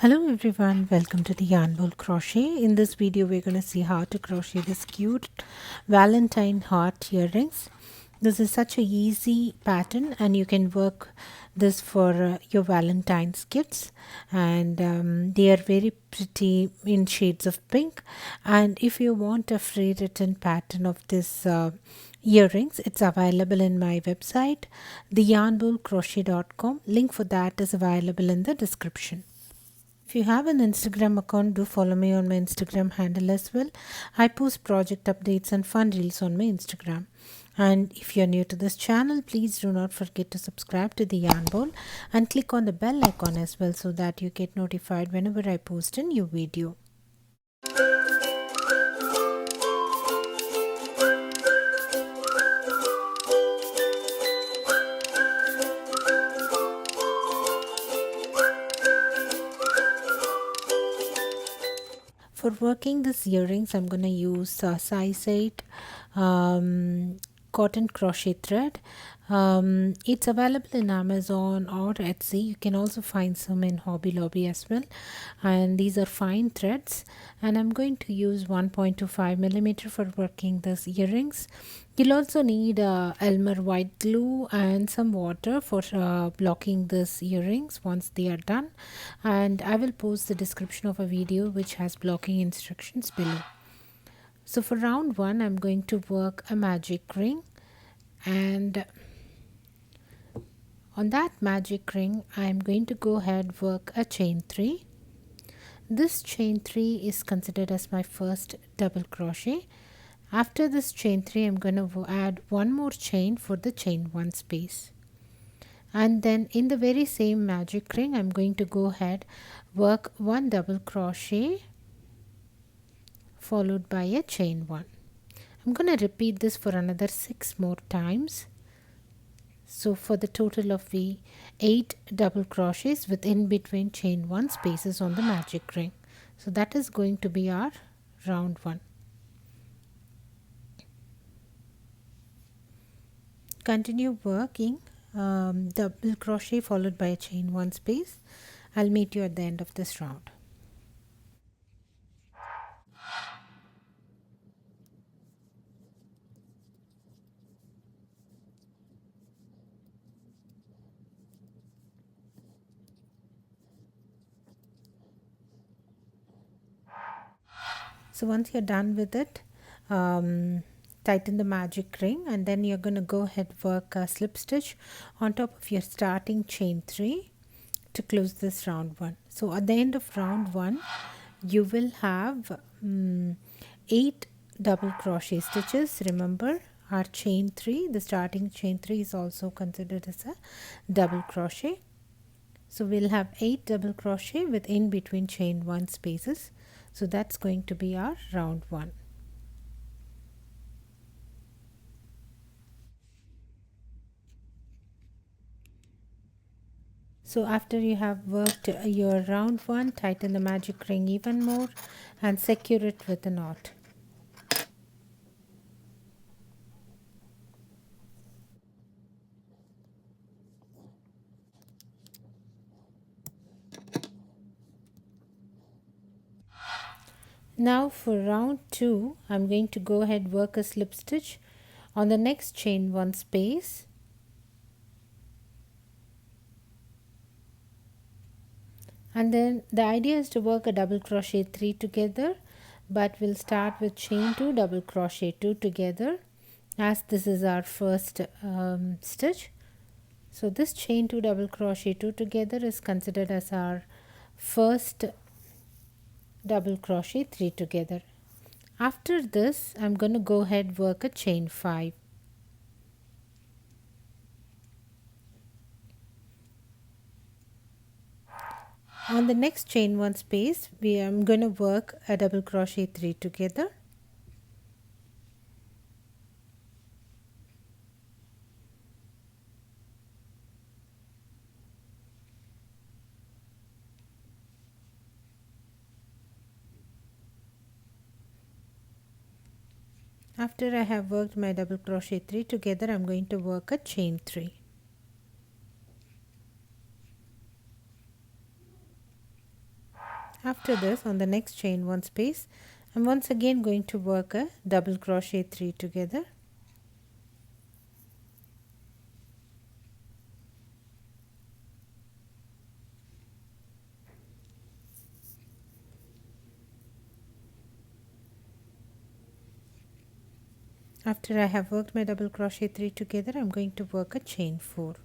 Hello everyone, welcome to the Yarn Bowl Crochet. In this video we're going to see how to crochet this cute Valentine Heart Earrings. This is such a easy pattern and you can work this for your Valentine's gifts, and they are very pretty in shades of pink. And if you want a free written pattern of this earrings, it's available in my website theyarnbowlcrochet.com. Link for that is available in the description. If you have an Instagram account, do follow me on my Instagram handle as well. I post project updates and fun reels on my Instagram. And if you're new to this channel, please do not forget to subscribe to the Yarn Bowl and click on the bell icon as well so that you get notified whenever I post a new video. For working these earrings, I'm going to use size 8 cotton crochet thread. It's available in Amazon or Etsy. You can also find some in Hobby Lobby as well. And these are fine threads. And I'm going to use 1.25 millimeter for working these earrings. You'll also need Elmer white glue and some water for blocking these earrings once they are done. And I will post the description of a video which has blocking instructions below. So for round 1, I'm going to work a magic ring, and on that magic ring, I'm going to go ahead work a chain 3. This chain 3 is considered as my first double crochet. After this chain 3, I'm going to add one more chain for the chain 1 space. And then in the very same magic ring, I'm going to go ahead work one double crochet followed by a chain 1. I'm going to repeat this for another 6 more times. So for the total of the 8 double crochets with in between chain 1 spaces on the magic ring. So that is going to be our round 1. Continue working double crochet followed by a chain 1 space. I'll meet you at the end of this round. So once you're done with it, tighten the magic ring, and then you're going to go ahead work a slip stitch on top of your starting chain 3 to close this round 1. So at the end of round 1, you will have 8 double crochet stitches. Remember, our chain 3, the starting chain 3 is also considered as a double crochet. So we'll have 8 double crochet with in between chain 1 spaces. So that's going to be our round 1. So after you have worked your round 1, tighten the magic ring even more and secure it with a knot. Now for round 2, I'm going to go ahead work a slip stitch on the next chain 1 space. And then the idea is to work a double crochet 3 together, but we'll start with chain 2 double crochet 2 together, as this is our first stitch. So this chain 2 double crochet 2 together is considered as our first double crochet 3 together. After this, I'm going to go ahead work a chain 5. On the next chain 1 space, I'm going to work a double crochet 3 together. After I have worked my double crochet 3 together, I'm going to work a chain 3. After this, on the next chain 1 space, I'm once again going to work a double crochet 3 together. After I have worked my double crochet 3 together, I'm going to work a chain 4.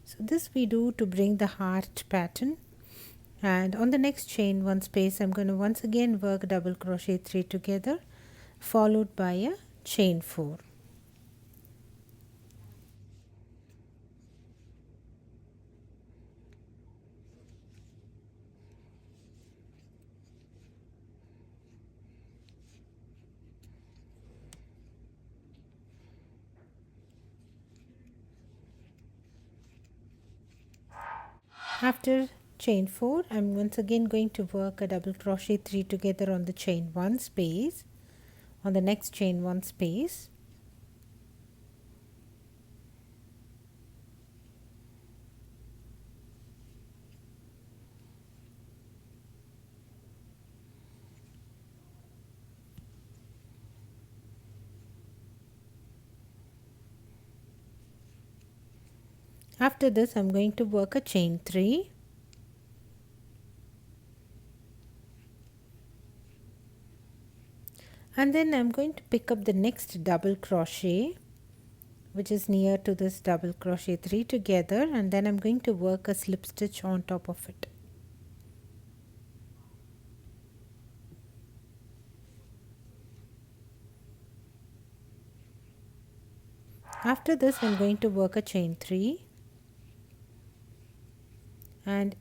So this we do to bring the heart pattern, and on the next chain 1 space I'm going to once again work double crochet 3 together, followed by a chain 4. After chain 4, I'm once again going to work a double crochet 3 together on the chain 1 space, on the next chain 1 space. After this, I'm going to work a chain 3. And then I'm going to pick up the next double crochet, which is near to this double crochet 3 together, and then I'm going to work a slip stitch on top of it. After this, I'm going to work a chain 3, and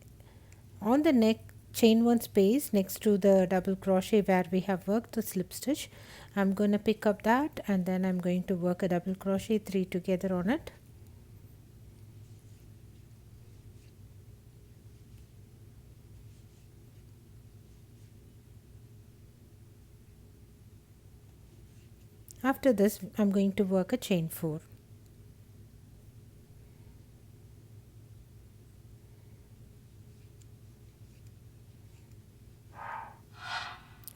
on the neck chain 1 space next to the double crochet where we have worked the slip stitch, I'm going to pick up that, and then I'm going to work a double crochet 3 together on it. After this, I'm going to work a chain 4.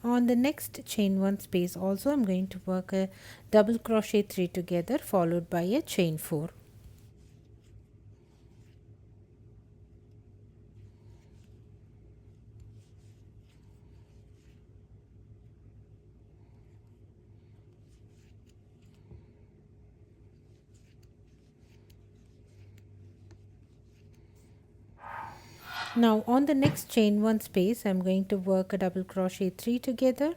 On the next chain 1 space also, I'm going to work a double crochet 3 together, followed by a chain 4. Now on the next chain 1 space, I'm going to work a double crochet 3 together,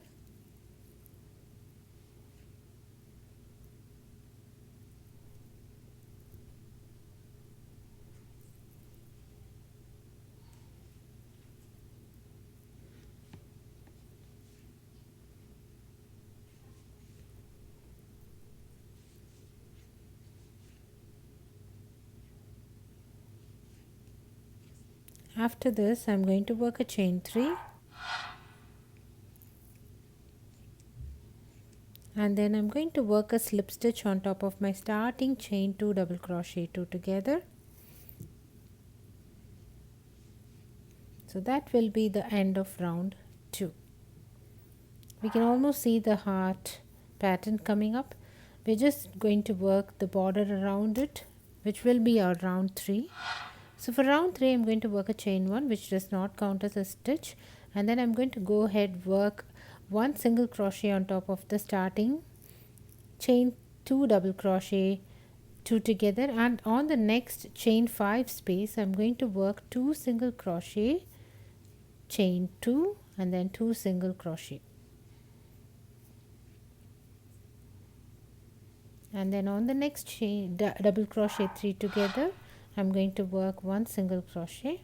after this I'm going to work a chain 3, and then I'm going to work a slip stitch on top of my starting chain 2 double crochet 2 together. So that will be the end of round 2. We can almost see the heart pattern coming up. We're just going to work the border around it, which will be our round 3. So for round 3, I'm going to work a chain 1, which does not count as a stitch, and then I'm going to go ahead work 1 single crochet on top of the starting chain 2 double crochet 2 together, and on the next chain 5 space I'm going to work 2 single crochet, chain 2, and then 2 single crochet, and then on the next chain double crochet 3 together, I'm going to work 1 single crochet,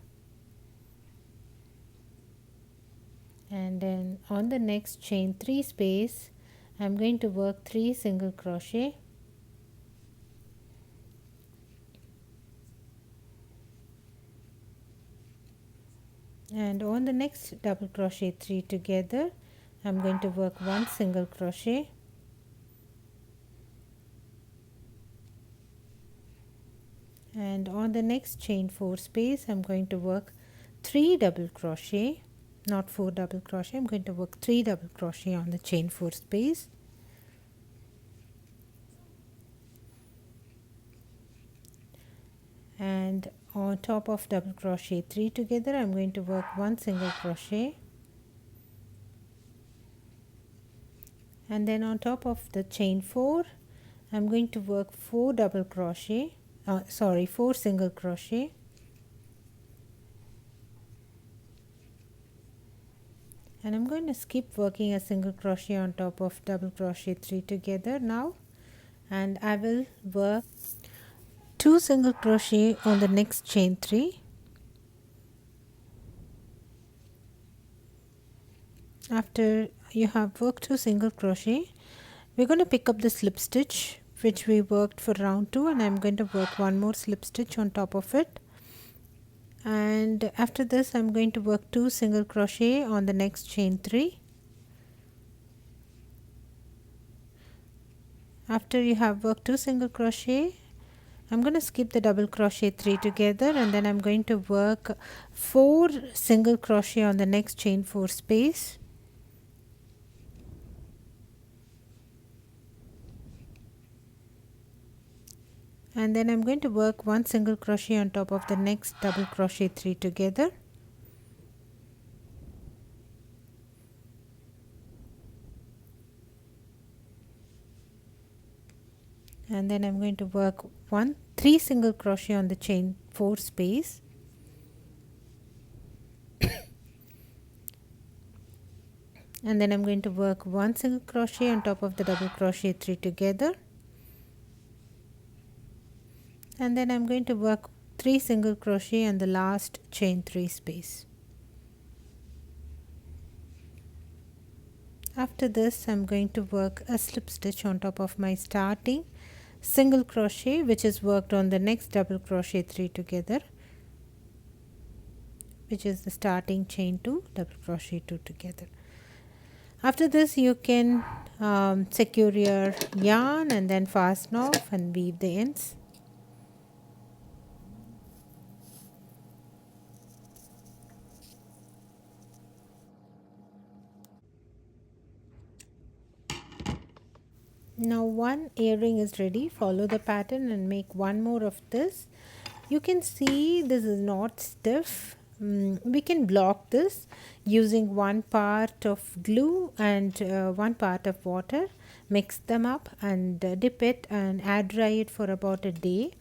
and then on the next chain 3 space I'm going to work 3 single crochet, and on the next double crochet 3 together I'm going to work 1 single crochet, and and on the next chain 4 space I'm going to work 3 double crochet, not 4 double crochet. I'm going to work 3 double crochet on the chain 4 space, and on top of double crochet 3 together I'm going to work 1 single crochet, and then on top of the chain 4 I'm going to work 4 double crochet, 4 single crochet, and I'm going to skip working a single crochet on top of double crochet 3 together now, and I will work 2 single crochet on the next chain 3. After you have worked 2 single crochet, we're going to pick up the slip stitch which we worked for round 2, and I'm going to work one more slip stitch on top of it, and after this I'm going to work 2 single crochet on the next chain 3. After you have worked 2 single crochet, I'm going to skip the double crochet 3 together, and then I'm going to work 4 single crochet on the next chain 4 space, and then I'm going to work 1 single crochet on top of the next double crochet 3 together, and then I'm going to work 3 single crochet on the chain 4 space, and then I'm going to work 1 single crochet on top of the double crochet 3 together, and then I'm going to work 3 single crochet on the last chain 3 space. After this I'm going to work a slip stitch on top of my starting single crochet which is worked on the next double crochet 3 together, which is the starting chain 2 double crochet 2 together. After this you can secure your yarn and then fasten off and weave the ends. Now one earring is ready. Follow the pattern and make one more of this. You can see this is not stiff. We can block this using one part of glue and one part of water. Mix them up and dip it and air dry it for about a day.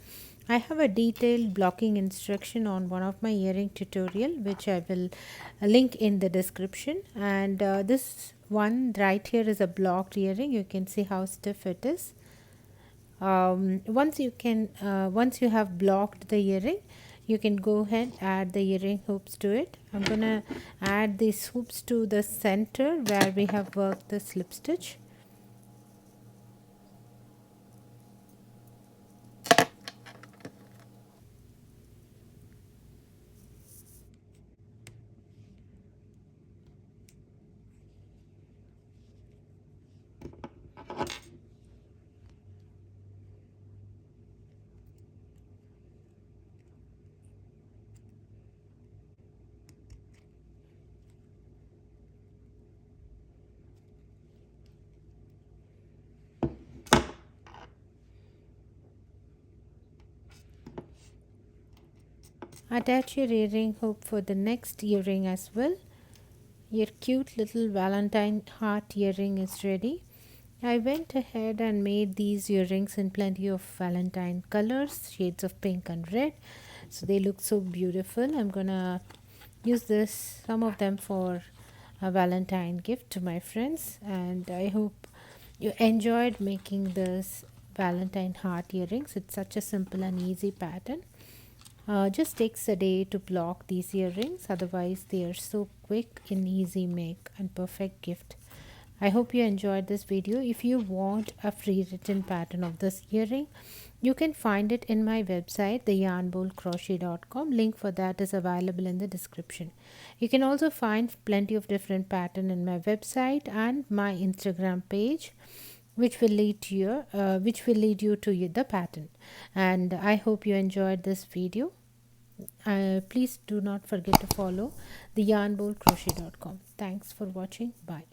I have a detailed blocking instruction on one of my earring tutorial which I will link in the description, and this one right here is a blocked earring. You can see how stiff it is. Once you have blocked the earring, you can go ahead add the earring hoops to it. I'm gonna add these hoops to the center where we have worked the slip stitch. Attach your earring hoop for the next earring as well. Your cute little Valentine heart earring is ready. I went ahead and made these earrings in plenty of Valentine colors, shades of pink and red, so they look so beautiful. I'm gonna use some of them for a Valentine gift to my friends, and I hope you enjoyed making this Valentine heart earrings. It's such a simple and easy pattern. Just takes a day to block these earrings, otherwise they are so quick and easy make and perfect gift. I hope you enjoyed this video. If you want a free written pattern of this earring, you can find it in my website theyarnbowlcrochet.com. Link for that is available in the description. You can also find plenty of different pattern in my website and my Instagram page. which will lead you to the pattern. And I hope you enjoyed this video. Please do not forget to follow theyarnbowlcrochet.com. Thanks for watching. Bye.